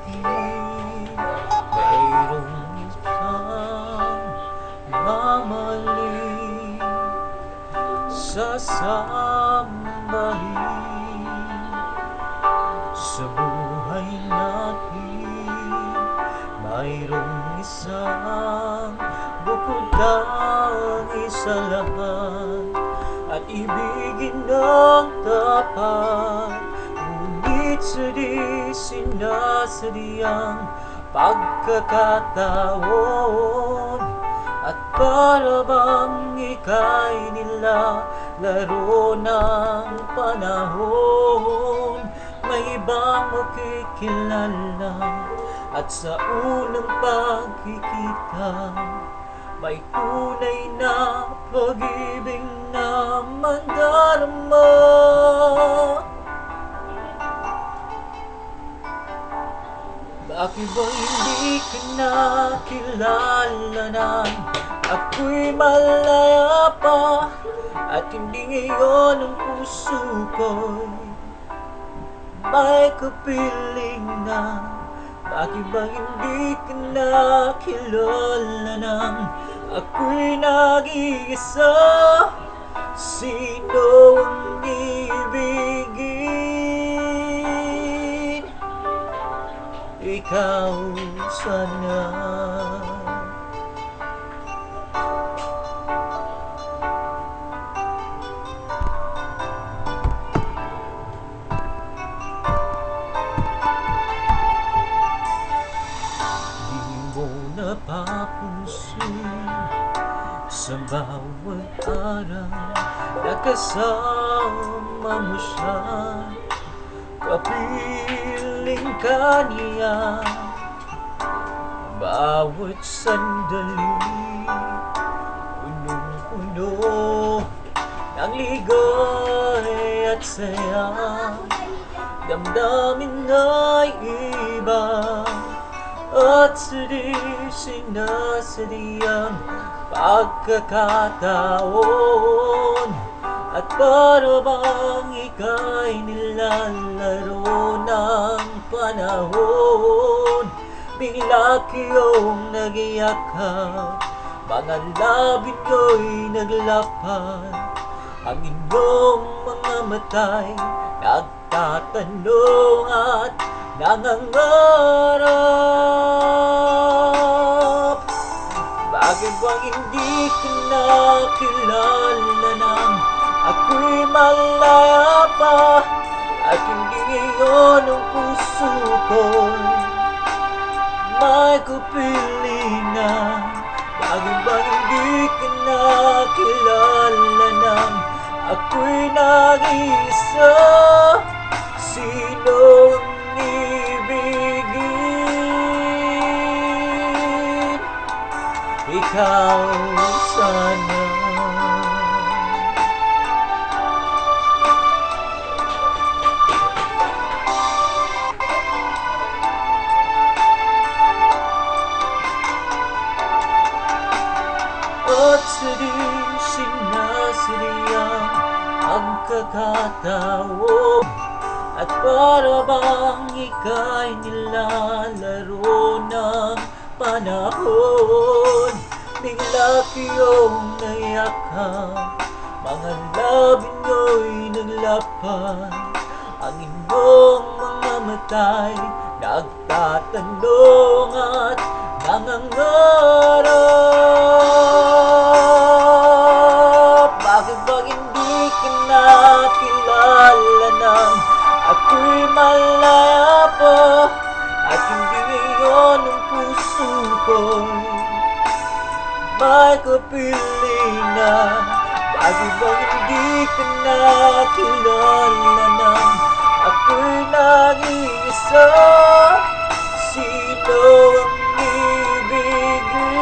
akin mayroong isang mamaling sasambahin sa buhay natin. Mayroong isang bukod tangi sa lahat at ibigin ng tapat, ngunit sa di sinasadyang pagkakataon. At para bang ika'y nilalaro ng panahon, may ibang makikilala at sa unang pagkikita may tunay na pag-ibig na mandarama. Bakit ba hindi ka nakilala nang ako'y malaya pa, at hindi ngayon ang puso ko'y may kapiling na? Bakit ba hindi ka nakilala nang ako'y nag-iisa? Sino ang ibigin? Ikaw sana. Napapansin sa bawat araw na kasama mo siya, kapiling ka niya bawat sandali, punong-puno ng ligay at saya, damdamin ay iba at sa di sinasadyang pagkakataon. At para bang ika'y nilalaro ng panahon, bigla kayong nag-iyakap, mga labi nyo'y naglapad, ang inyong mga mata'y nagtatanong at nangangarap. Bakit ba hindi ka nakilala nang ako'y malaya pa, at hindi ngayon ang puso ko'y may kapiling na? Bakit ba hindi ka nakilala nang ako'y nag-iisa? Sino ang ibigin? Ikaw sana. At sa di sinasadyang pagkakataon, at para bang ika'y nilalaro ng panahon, bigla kayong nayakap, mga labi nyo'y naglapad, ang inyong mga mata'y nagtatanong at nangangarap. Bakit ba hindi ka nakilala nang ako'y malaya pa, at hindi ngayon ang puso ko'y may kapiling na? Bakit ba hindi ka nakilala nang ako'y nag-iisa? Sino ang ibigin?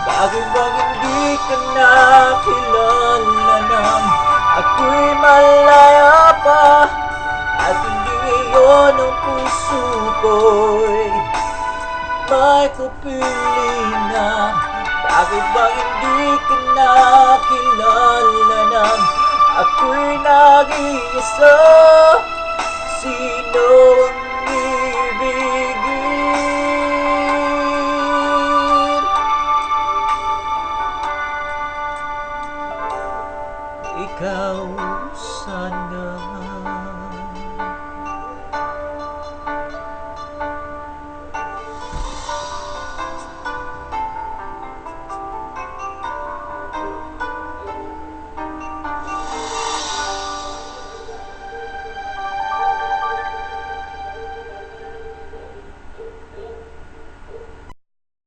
Bakit ba hindi ka nakilala nang ako'y malaya pa, at hindi ngayon ang puso ko'y may kapiling na? Bakit ba hindi ka nakilala nang ako'y nag-iisa?